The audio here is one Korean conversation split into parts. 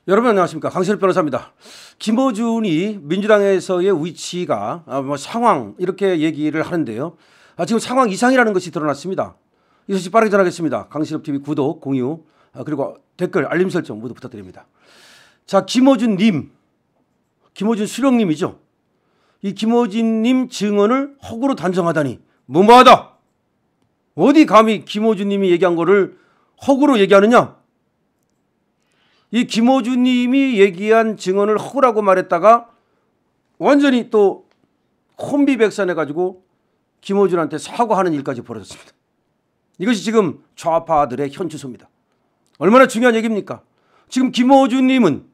여러분 안녕하십니까, 강신업 변호사입니다. 김어준이 민주당에서의 위치가 상황 이렇게 얘기를 하는데요. 지금 상황 이상이라는 것이 드러났습니다. 이 소식 빠르게 전하겠습니다. 강신업TV 구독, 공유, 그리고 댓글, 알림 설정 모두 부탁드립니다. 자, 김어준 수령님이죠. 이 김어준님 증언을 허구로 단정하다니 무모하다. 어디 감히 김어준님이 얘기한 거를 허구로 얘기하느냐? 이 김어준님이 얘기한 증언을 허구라고 말했다가 완전히 또 혼비백산해가지고 김어준한테 사과하는 일까지 벌어졌습니다. 이것이 지금 좌파들의 현주소입니다. 얼마나 중요한 얘기입니까? 지금 김어준님은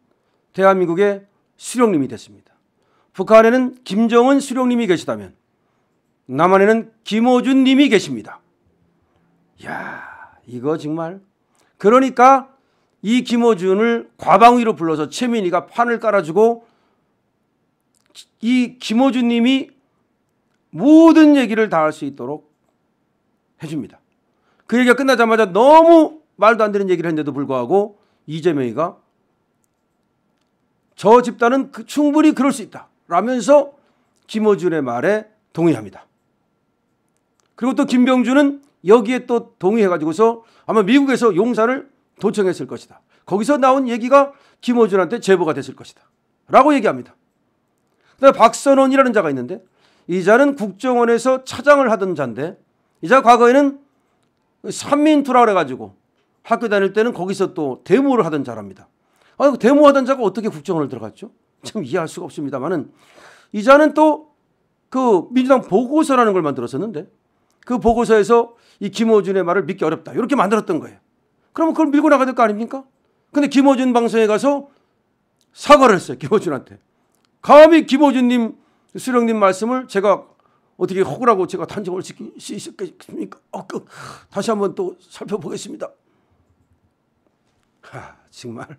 대한민국의 수령님이 됐습니다. 북한에는 김정은 수령님이 계시다면 남한에는 김어준님이 계십니다. 이야, 이거 정말. 그러니까 이 김어준을 과방위로 불러서 최민희가 판을 깔아주고 이 김어준님이 모든 얘기를 다 할 수 있도록 해줍니다. 그 얘기가 끝나자마자 너무 말도 안 되는 얘기를 했는데도 불구하고 이재명이가 저 집단은 충분히 그럴 수 있다 라면서 김어준의 말에 동의합니다. 그리고 또 김병준은 여기에 또 동의해가지고서 아마 미국에서 용산을 도청했을 것이다. 거기서 나온 얘기가 김어준한테 제보가 됐을 것이다 라고 얘기합니다. 그다음에 박선원이라는 자가 있는데 이 자는 국정원에서 차장을 하던 자인데 이 자가 과거에는 삼민투라 그래가지고 학교 다닐 때는 거기서 또 데모를 하던 자랍니다. 데모하던 자가 어떻게 국정원을 들어갔죠? 참 이해할 수가 없습니다만은 이 자는 또 그 민주당 보고서라는 걸 만들었었는데 그 보고서에서 이 김어준의 말을 믿기 어렵다 이렇게 만들었던 거예요. 그러면 그걸 밀고 나가야 될 거 아닙니까? 근데 김어준 방송에 가서 사과를 했어요. 김어준한테. 감히 김어준님 수령님 말씀을 제가 어떻게 허구라고 제가 단정을 지킬 수 있겠습니까? 다시 한번 또 살펴보겠습니다. 정말.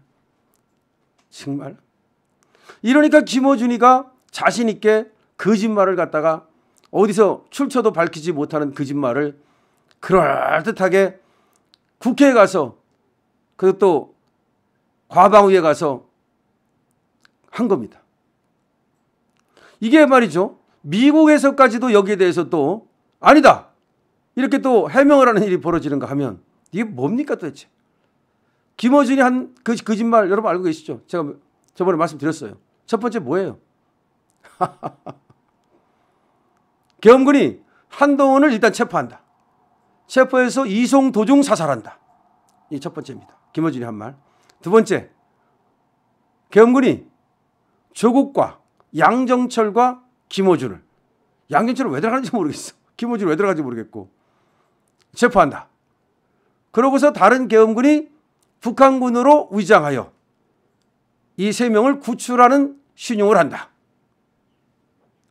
이러니까 김어준이가 자신 있게 거짓말을 갖다가 어디서 출처도 밝히지 못하는 거짓말을 그럴듯하게 국회에 가서 그리고 또 과방위에 가서 한 겁니다. 이게 말이죠. 미국에서까지도 여기에 대해서 또 아니다 이렇게 또 해명을 하는 일이 벌어지는가 하면 이게 뭡니까 도대체. 김어준이 한 거짓말 여러분 알고 계시죠? 제가 저번에 말씀드렸어요. 첫 번째 뭐예요? 계엄군이 한동훈을 일단 체포한다. 체포해서 이송 도중 사살한다. 이 첫 번째입니다. 김어준이 한 말. 두 번째, 계엄군이 조국과 양정철과 김어준을, 양정철은 왜 들어가는지 모르겠어. 김어준이 왜 들어가는지 모르겠고 체포한다. 그러고서 다른 계엄군이 북한군으로 위장하여 이 세 명을 구출하는 신용을 한다.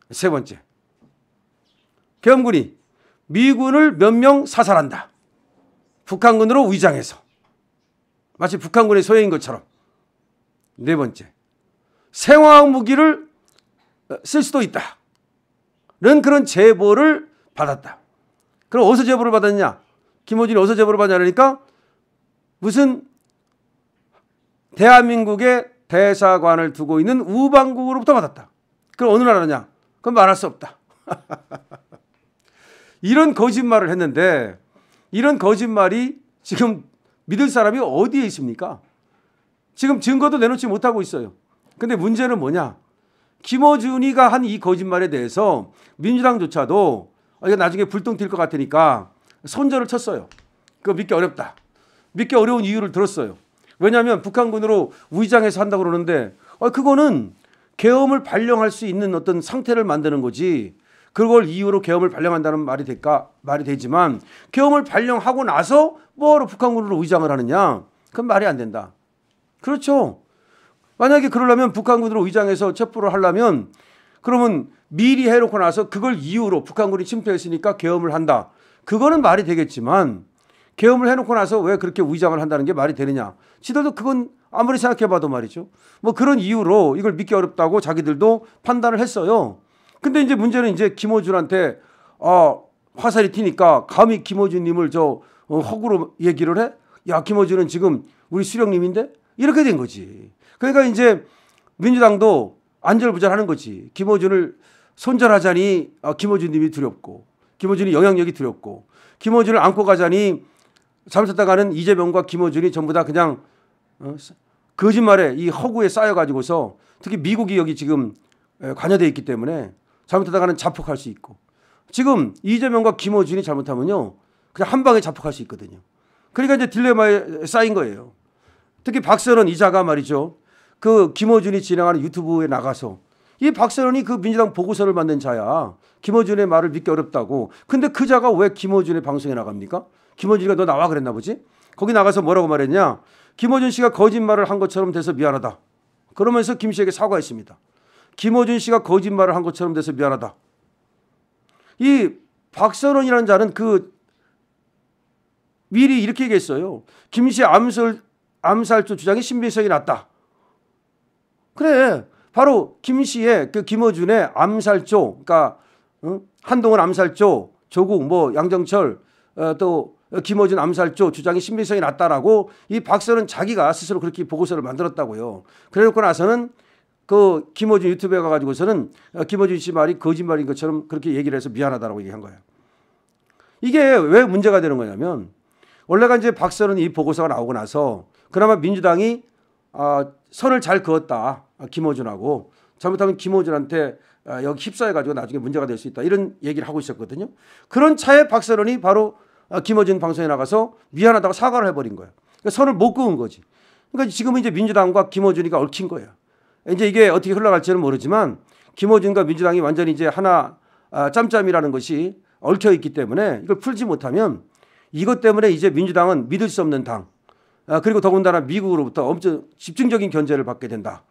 세 번째, 계엄군이 미군을 몇 명 사살한다. 북한군으로 위장해서 마치 북한군의 소행인 것처럼. 네 번째, 생화학 무기를 쓸 수도 있다는 그런 제보를 받았다. 그럼 어디서 제보를 받았냐? 김어준이 어디서 제보를 받냐니까 무슨 대한민국의 대사관을 두고 있는 우방국으로부터 받았다. 그럼 어느 나라냐? 그건 말할 수 없다. 이런 거짓말을 했는데 이런 거짓말이 지금 믿을 사람이 어디에 있습니까? 지금 증거도 내놓지 못하고 있어요. 근데 문제는 뭐냐? 김어준이가 한 이 거짓말에 대해서 민주당조차도 이거 나중에 불똥 튈 것 같으니까 손절을 쳤어요. 그거 믿기 어렵다. 믿기 어려운 이유를 들었어요. 왜냐하면 북한군으로 위장해서 한다고 그러는데 그거는 계엄을 발령할 수 있는 어떤 상태를 만드는 거지. 그걸 이유로 계엄을 발령한다는 말이 될까? 말이 되지만 계엄을 발령하고 나서 뭐하러 북한군으로 위장을 하느냐? 그건 말이 안 된다. 그렇죠. 만약에 그러려면 북한군으로 위장해서 체포를 하려면 그러면 미리 해놓고 나서 그걸 이유로 북한군이 침투했으니까 계엄을 한다. 그거는 말이 되겠지만 계엄을 해놓고 나서 왜 그렇게 위장을 한다는 게 말이 되느냐. 지들도 그건 아무리 생각해봐도 말이죠. 뭐 그런 이유로 이걸 믿기 어렵다고 자기들도 판단을 했어요. 근데 이제 문제는 이제 김어준한테 화살이 튀니까 감히 김어준님을 허구로 얘기를 해? 야, 김어준은 지금 우리 수령님인데 이렇게 된 거지. 그러니까 이제 민주당도 안절부절하는 거지. 김어준을 손절하자니 김어준님이 두렵고, 김어준이 영향력이 두렵고, 김어준을 안고 가자니 잘못했다가는 이재명과 김어준이 전부 다 그냥 거짓말에 이 허구에 쌓여가지고서, 특히 미국이 여기 지금 관여되어 있기 때문에 잘못하다가는 자폭할 수 있고, 지금 이재명과 김어준이 잘못하면요 그냥 한 방에 자폭할 수 있거든요. 그러니까 이제 딜레마에 쌓인 거예요. 특히 박선원 이자가 말이죠, 그 김어준이 진행하는 유튜브에 나가서, 이 박선원이 그 민주당 보고서를 만든 자야. 김어준의 말을 믿기 어렵다고. 근데 그 자가 왜 김어준의 방송에 나갑니까? 김어준이가 너 나와 그랬나 보지? 거기 나가서 뭐라고 말했냐? 김어준 씨가 거짓말을 한 것처럼 돼서 미안하다. 그러면서 김 씨에게 사과했습니다. 김어준 씨가 거짓말을 한 것처럼 돼서 미안하다. 이 박선원이라는 자는 그 미리 이렇게 얘기했어요. 김 씨의 암살조 주장이 신빙성이 낮다. 그래, 바로 김 씨의 그 김어준의 암살조, 그러니까 한동훈 암살조, 조국, 뭐 양정철, 또 김어준 암살조 주장이 신빙성이 낮다라고 이 박선은 자기가 스스로 그렇게 보고서를 만들었다고요. 그래놓고 나서는 그 김어준 유튜브에 가가지고서는 김어준 씨 말이 거짓말인 것처럼 그렇게 얘기를 해서 미안하다라고 얘기한 거예요. 이게 왜 문제가 되는 거냐면, 원래가 이제 박선은 이 보고서가 나오고 나서 그나마 민주당이 선을 잘 그었다. 김어준하고 잘못하면 김어준한테 여기 휩싸여가지고 나중에 문제가 될 수 있다. 이런 얘기를 하고 있었거든요. 그런 차에 박선원이 바로 김어준 방송에 나가서 미안하다고 사과를 해버린 거예요. 그러니까 선을 못 그은 거지. 그러니까 지금은 이제 민주당과 김어준이가 얽힌 거예요. 이제 이게 어떻게 흘러갈지는 모르지만 김어준과 민주당이 완전히 이제 하나 짬짬이라는 것이 얽혀 있기 때문에 이걸 풀지 못하면 이것 때문에 이제 민주당은 믿을 수 없는 당, 그리고 더군다나 미국으로부터 엄청 집중적인 견제를 받게 된다.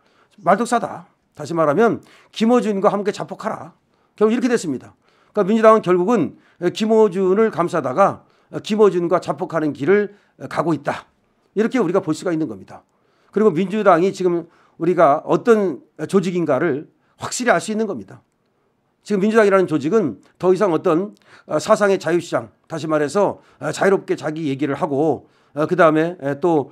말독사다. 다시 말하면 김어준과 함께 자폭하라. 결국 이렇게 됐습니다. 그러니까 민주당은 결국은 김어준을 감싸다가 김어준과 자폭하는 길을 가고 있다. 이렇게 우리가 볼 수가 있는 겁니다. 그리고 민주당이 지금 우리가 어떤 조직인가를 확실히 알 수 있는 겁니다. 지금 민주당이라는 조직은 더 이상 어떤 사상의 자유시장, 다시 말해서 자유롭게 자기 얘기를 하고 그다음에 또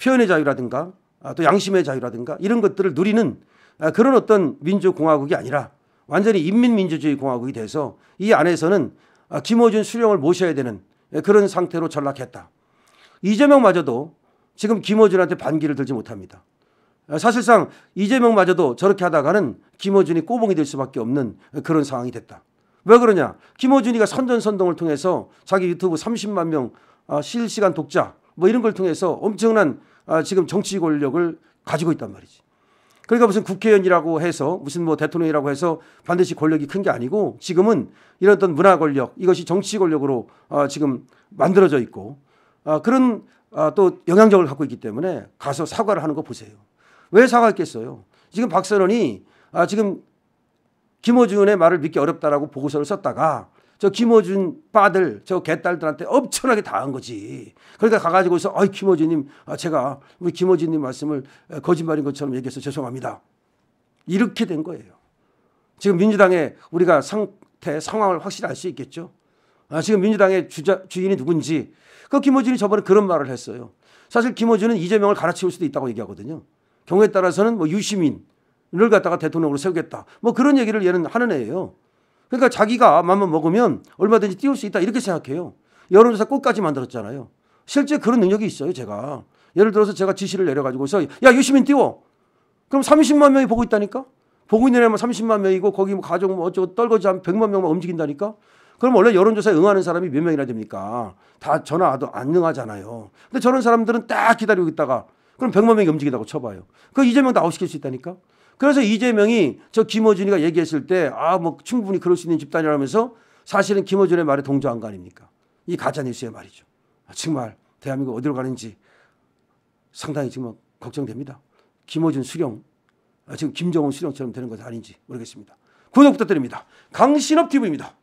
표현의 자유라든가 또 양심의 자유라든가 이런 것들을 누리는 그런 어떤 민주공화국이 아니라 완전히 인민민주주의 공화국이 돼서 이 안에서는 김어준 수령을 모셔야 되는 그런 상태로 전락했다. 이재명마저도 지금 김어준한테 반기를 들지 못합니다. 사실상 이재명마저도 저렇게 하다가는 김어준이 꼬봉이 될 수밖에 없는 그런 상황이 됐다. 왜 그러냐? 김어준이가 선전선동을 통해서 자기 유튜브 30만 명 실시간 독자 뭐 이런 걸 통해서 엄청난 지금 정치 권력을 가지고 있단 말이지. 그러니까 무슨 국회의원이라고 해서 무슨 뭐 대통령이라고 해서 반드시 권력이 큰 게 아니고 지금은 이런 어떤 문화 권력, 이것이 정치 권력으로 지금 만들어져 있고 그런 또 영향력을 갖고 있기 때문에 가서 사과를 하는 거 보세요. 왜 사과했겠어요? 지금 박선원이 지금 김어준의 말을 믿기 어렵다라고 보고서를 썼다가 저 김어준 빠들, 저 개딸들한테 엄청나게 당한 거지. 그러니까 가가지고서 김어준님, 제가 우리 김어준님 말씀을 거짓말인 것처럼 얘기해서 죄송합니다. 이렇게 된 거예요. 지금 민주당의 우리가 상황을 확실히 알 수 있겠죠. 지금 민주당의 주인이 누군지. 그 김어준이 저번에 그런 말을 했어요. 사실 김어준은 이재명을 갈아치울 수도 있다고 얘기하거든요. 경우에 따라서는 뭐 유시민을 갖다가 대통령으로 세우겠다. 뭐 그런 얘기를 얘는 하는 애예요. 그러니까 자기가 맘만 먹으면 얼마든지 띄울 수 있다 이렇게 생각해요. 여론조사 꽃까지 만들었잖아요. 실제 그런 능력이 있어요. 제가 예를 들어서 제가 지시를 내려가지고서 야 유시민 띄워. 그럼 30만 명이 보고 있다니까. 보고 있는 애만 30만 명이고 거기 뭐 가족 뭐 어쩌고 떨거지 한 100만 명만 움직인다니까. 그럼 원래 여론조사에 응하는 사람이 몇 명이나 됩니까? 다 전화도 안 응하잖아요. 근데 저런 사람들은 딱 기다리고 있다가 그럼 100만 명이 움직인다고 쳐봐요. 그 이재명도 아웃시킬 수 있다니까. 그래서 이재명이 저 김어준이가 얘기했을 때 뭐 충분히 그럴 수 있는 집단이라면서 사실은 김어준의 말에 동조한 거 아닙니까? 이 가짜뉴스의 말이죠. 정말 대한민국 어디로 가는지 상당히 지금 걱정됩니다. 김어준 수령, 지금 김정은 수령처럼 되는 것은 아닌지 모르겠습니다. 구독 부탁드립니다. 강신업 TV입니다.